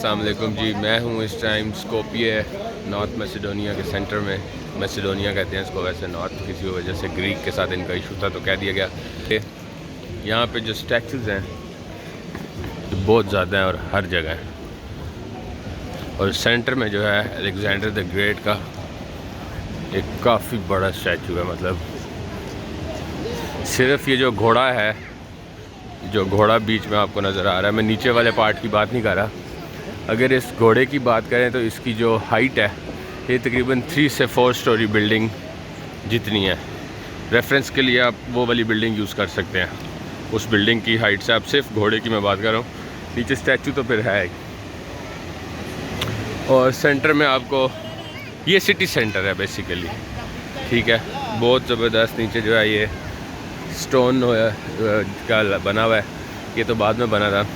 अस्सलाम वालेकुम जी। मैं हूँ इस टाइम स्कोपिये नॉर्थ मैसेडोनिया के सेंटर में। मैसेडोनिया कहते हैं इसको, वैसे नॉर्थ किसी वजह से ग्रीक के साथ इनका इशू था तो कह दिया गया। यहाँ पे जो स्टैचूज़ हैं बहुत ज़्यादा हैं और हर जगह हैं। और सेंटर में जो है अलेक्जेंडर द ग्रेट का एक काफ़ी बड़ा स्टैचू है। मतलब सिर्फ ये जो घोड़ा है, जो घोड़ा बीच में आपको नज़र आ रहा है, मैं नीचे वाले पार्ट की बात नहीं कर रहा। अगर इस घोड़े की बात करें तो इसकी जो हाइट है ये तकरीबन 3 से 4 स्टोरी बिल्डिंग जितनी है। रेफरेंस के लिए आप वो वाली बिल्डिंग यूज़ कर सकते हैं। उस बिल्डिंग की हाइट से, आप सिर्फ घोड़े की मैं बात कर रहा हूँ, नीचे स्टैचू तो फिर है। और सेंटर में आपको ये सिटी सेंटर है बेसिकली, ठीक है। बहुत ज़बरदस्त नीचे जो है ये स्टोन का बना हुआ है, ये तो बाद में बना था।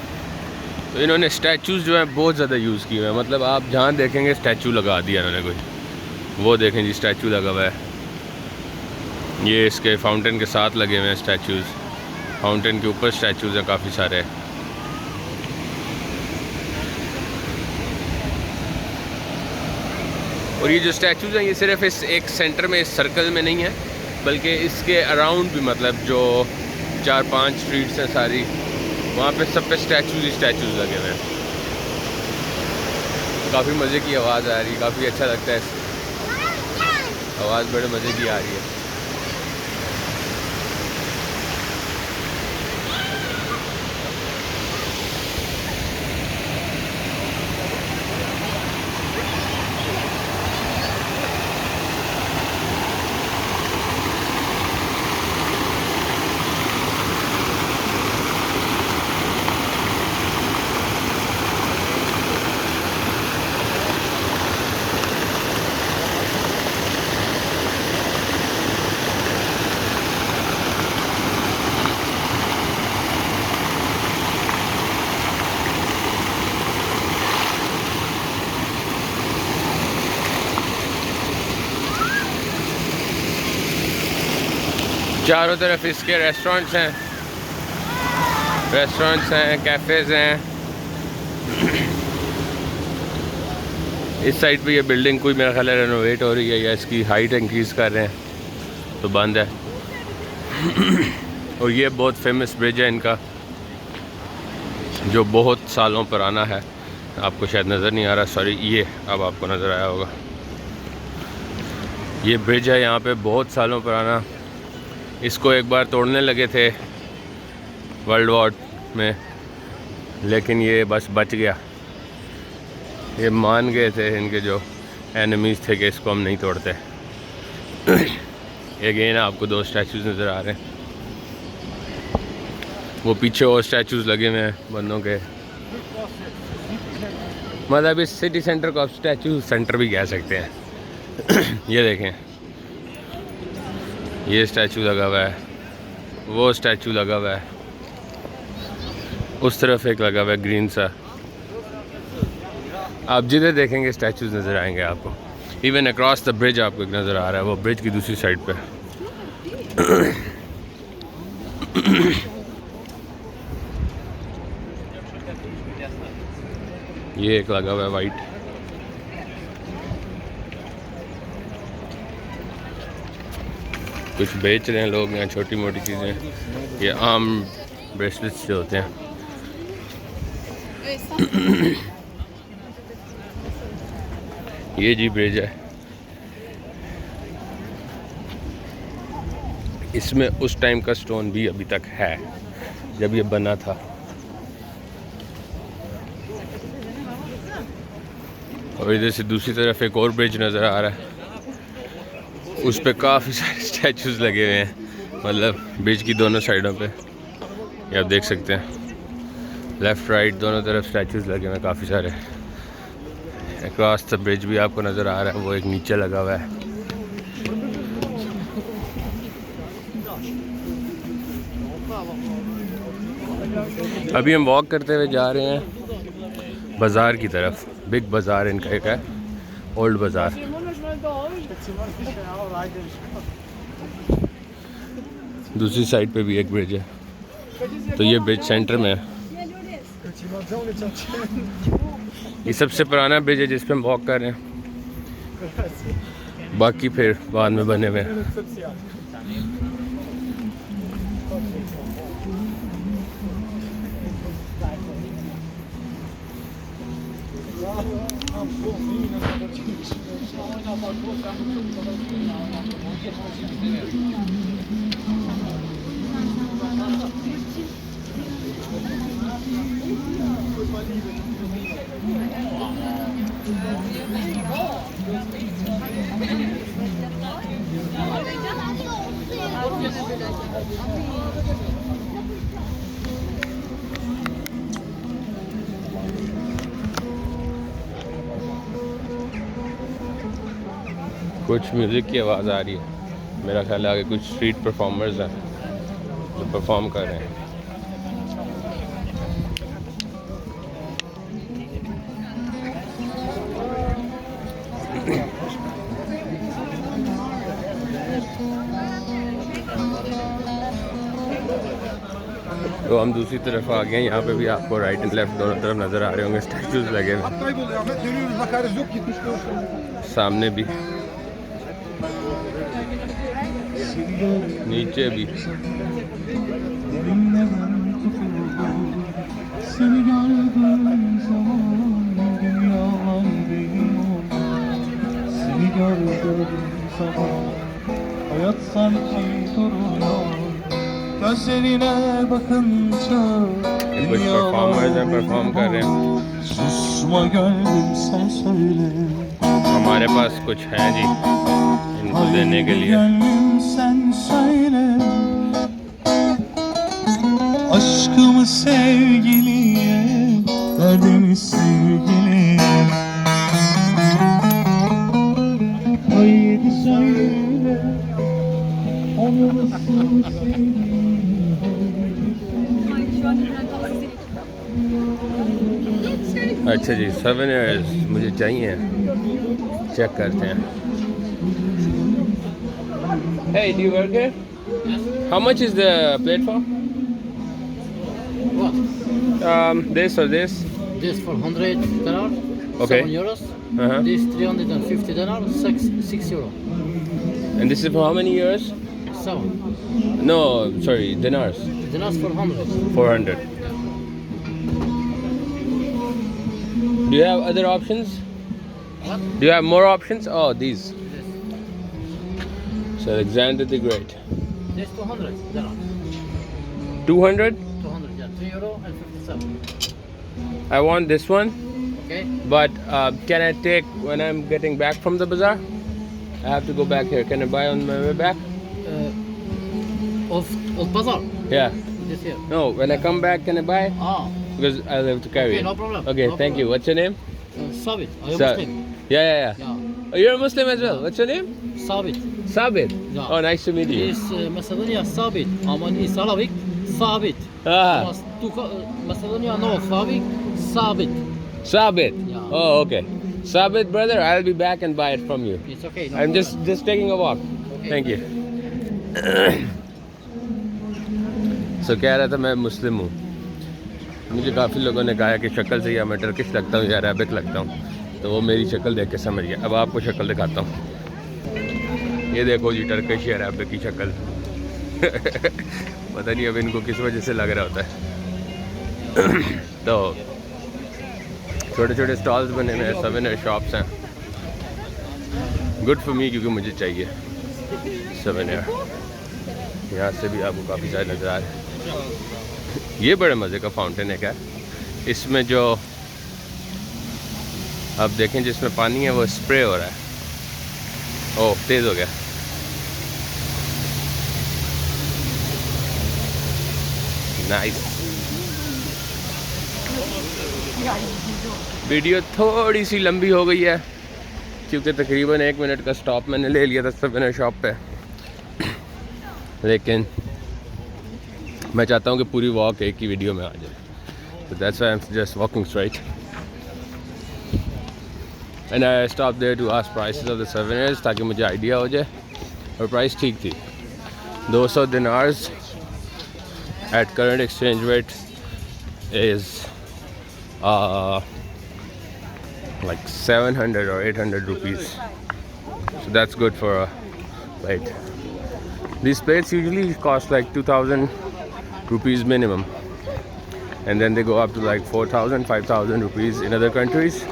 तो इन्होंने स्टैचूज़ जो हैं बहुत ज़्यादा यूज़ किए हुए हैं। मतलब आप जहाँ देखेंगे स्टैचू लगा दिया इन्होंने कोई। वो देखें जी, स्टैचू लगा हुआ है। ये इसके फाउंटेन के साथ लगे हुए हैं स्टैचूज़, फाउंटेन के ऊपर स्टैचूज़ हैं काफ़ी सारे। और ये जो स्टैचूज़ हैं ये सिर्फ इस एक सेंटर में, इस सर्कल में नहीं है, बल्कि इसके अराउंड भी, मतलब जो 4-5 स्ट्रीट्स हैं सारी, वहाँ पे सब पे स्टैचूज़ ही स्टैचूज़ लगे हुए हैं। काफ़ी मज़े की आवाज़ आ रही है, काफ़ी अच्छा लगता है। आवाज़ बड़े मज़े की आ रही है। चारों तरफ इसके रेस्टोरेंट्स हैं, कैफ़ेज़ हैं। इस साइड पे ये बिल्डिंग कोई मेरा ख्याल है रेनोवेट हो रही है या इसकी हाइट इंक्रीज़ कर रहे हैं तो बंद है। और ये बहुत फेमस ब्रिज है इनका, जो बहुत सालों पुराना है। आपको शायद नज़र नहीं आ रहा, सॉरी, ये अब आपको नज़र आया होगा। ये ब्रिज है यहाँ पे बहुत सालों पुराना। इसको एक बार तोड़ने लगे थे वर्ल्ड वॉर में, लेकिन ये बस बच गया। ये मान गए थे इनके जो एनिमीज़ थे कि इसको हम नहीं तोड़ते। अगेन आपको 2 स्टैचूज़ नज़र आ रहे हैं। वो पीछे और स्टैचूज़ लगे हुए हैं बंदों के। मतलब इस सिटी सेंटर को आप स्टैचू सेंटर भी कह सकते हैं। ये देखें, ये स्टैचू लगा हुआ है, वो स्टैचू लगा हुआ है, उस तरफ एक लगा हुआ है ग्रीन सा। आप जिधर देखेंगे स्टैचूज़ नज़र आएंगे आपको। इवन अक्रॉस द ब्रिज आपको एक नज़र आ रहा है, वो ब्रिज की दूसरी साइड पे। ये एक लगा हुआ है वाइट। कुछ बेच रहे हैं लोग यहाँ, छोटी मोटी चीज़ें। ये आम ब्रेसलेट्स जो होते हैं। ये जी ब्रिज है, इसमें उस टाइम का स्टोन भी अभी तक है जब ये बना था। और इधर से दूसरी तरफ एक और ब्रिज नज़र आ रहा है, उस पे काफ़ी सारे स्टैचूज़ लगे हुए हैं। मतलब ब्रिज की दोनों साइडों पे ये आप देख सकते हैं, लेफ़्ट राइट दोनों तरफ स्टैचूज़ लगे हुए हैं काफ़ी सारे। अक्रॉस द ब्रिज भी आपको नज़र आ रहा है, वो एक नीचे लगा हुआ है। अभी हम वॉक करते हुए जा रहे हैं बाज़ार की तरफ। बिग बाज़ार इनका एक है, ओल्ड बाज़ार। दूसरी साइड पे भी एक ब्रिज है, तो ये ब्रिज सेंटर में है। ये सबसे पुराना ब्रिज है जिस पे हम वॉक कर रहे हैं, बाकी फिर बाद में बने हुए हैं। कुछ म्यूज़िक की आवाज़ आ रही है, मेरा ख्याल है आगे कुछ स्ट्रीट परफॉर्मर्स हैं जो परफॉर्म कर रहे हैं। तो हम दूसरी तरफ आ गए हैं, यहाँ पे भी आपको राइट एंड लेफ्ट दोनों तरफ नज़र आ रहे होंगे स्टैचूज लगे हुए, सामने भी नीचे भी। कुछ परफॉर्मर्स हैं, परफॉर्म कर रहे हैं। हमारे पास कुछ है जी इनको देने के लिए। Aşkımı sevgiliye, derdimi sevgiliye. Haydi söyle, onu nasıl sevdiğimi. अच्छा जी, सोवेनिर्स मुझे चाहिए, चेक करते हैं। Hey, do you work here? Yes. How much is the plate for? What? This or this? This for 100 dinar, Okay. 7 euros. Uh-huh. This 350 dinar, 6 euro. And this is for how many years? 7. No, sorry, dinars. Dinars for 100. 400. Do you have other options? What? Do you have more options? Oh, these. This. So Alexander the Great. This 200 dinar. 200? 200, yeah. 3 euro and 57. I want this one. Okay? But can I take when I'm getting back from the bazaar? I have to go back here. Can I buy on my way back? Old Bazaar. Yeah. This here. No, when I come back, can I buy? Ah. Because I'll have to carry Okay, it. no problem. Okay, No thank you. problem. What's your name? Sabit. Are you Sa- Muslim? Yeah. Yeah. Oh, you're a Muslim as well. What's your name? Sabit. Sabit. Yeah. Oh, nice to meet you. This Macedonia Sabit. Aman is Arabic. Sabit. Ah, Macedonia no Sabit. Sabit. Sabit. Yeah. Oh, okay. Sabit, brother, I'll be back and buy it from you. It's okay. No I'm problem. just taking a walk. Okay. Thank you. So कह रहा था मैं मुस्लिम हूँ। मुझे काफ़ी लोगों ने कहा कि शक्ल से या मैं टर्किश लगता हूँ या अरबिक लगता हूँ, तो वो मेरी शक्ल देख के समझ गया। अब आपको शक्ल दिखाता हूँ। ये देखो जी, टर्किश या अरबिक की शक्ल। पता नहीं अब इनको किस वजह से लग रहा होता है। तो छोटे छोटे स्टॉल्स बने हुए हैं, सोवेनियर शॉप्स हैं। गुड फॉर मी, क्योंकि मुझे चाहिए सोवेनियर। यहाँ से भी आपको काफ़ी सारे नज़र आ रहे हैं। ये बड़े मज़े का फाउंटेन है क्या, इसमें जो आप देखें जिसमें पानी है वो स्प्रे हो रहा है। ओह, तेज़ हो गया। नाइस। वीडियो थोड़ी सी लंबी हो गई है क्योंकि तकरीबन 1 मिनट का स्टॉप मैंने ले लिया था सोवेनियर शॉप पे, लेकिन मैं चाहता हूँ कि पूरी वॉक एक ही वीडियो में आ जाए। तो that's why I am just walking straight and I stop there to ask prices of the souvenirs, ताकि मुझे आइडिया हो जाए। और प्राइस ठीक थी, 200 दिनार्स at current exchange rate is like 700 or 800 rupees. So that's good for a plate. These plates usually cost like 2000 rupees minimum, and then they go up to like 4000, 5000 rupees in other countries.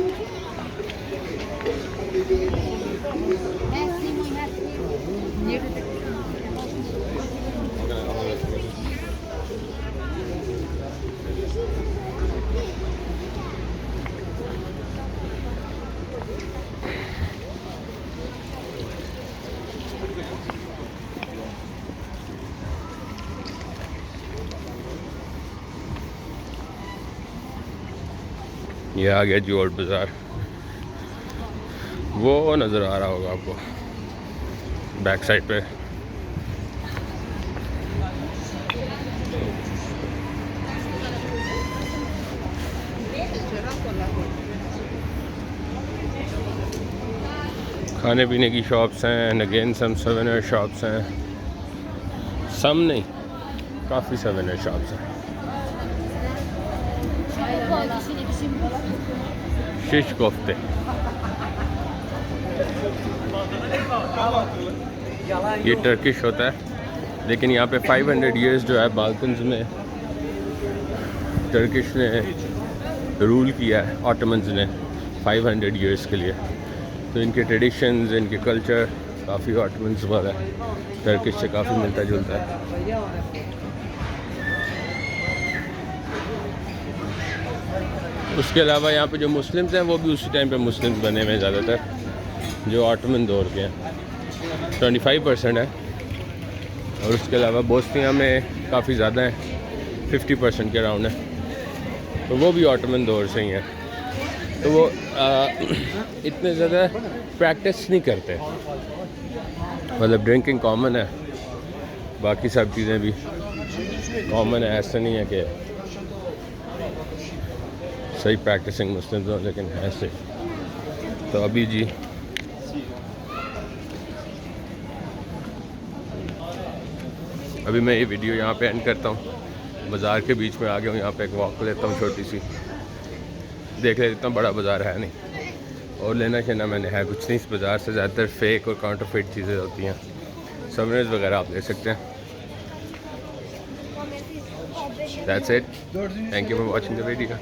ये आ गया जी old बाज़ार, वो नज़र आ रहा होगा आपको back side पे। खाने पीने की शॉप्स हैं, and again some souvenir shops हैं, सम नहीं काफ़ी souvenir शॉप्स हैं। शिश कोफ्ते, ये टर्किश होता है, लेकिन यहाँ पे 500 इयर्स जो है बाल्कन्स में टर्किश ने रूल किया है, ऑटोमन्स ने 500 इयर्स के लिए। तो इनके ट्रेडिशंस, इनके कल्चर काफ़ी ऑटोमन्स वाला है, टर्किश से काफ़ी मिलता जुलता है। उसके अलावा यहाँ पे जो मुस्लिम्स हैं वो भी उसी टाइम पे मुस्लिम्स बने हुए हैं ज़्यादातर, जो ऑटोमन दौर के हैं, 25% है। और उसके अलावा बोस्निया में काफ़ी ज़्यादा है, 50% के अराउंड है, तो वो भी ऑटोमन दौर से ही हैं। तो वो इतने ज़्यादा प्रैक्टिस नहीं करते, मतलब ड्रिंकिंग कॉमन है, बाकी सब चीज़ें भी कॉमन है, ऐसा नहीं है कि सही प्रैक्टिसिंग मुस्लिम्स हो, लेकिन ऐसे। तो अभी जी अभी मैं ये वीडियो यहाँ पे एंड करता हूँ, बाज़ार के बीच में आ गया हूँ, यहाँ पे एक वॉक लेता हूँ छोटी सी, देख ले, इतना बड़ा बाज़ार है नहीं, और लेना शेना मैंने है कुछ नहीं। इस बाज़ार से ज़्यादातर फेक और काउंटरफिट चीज़ें होती हैं, सोवेनिर्स वगैरह आप ले सकते हैं। That's it. Thank you for watching the video.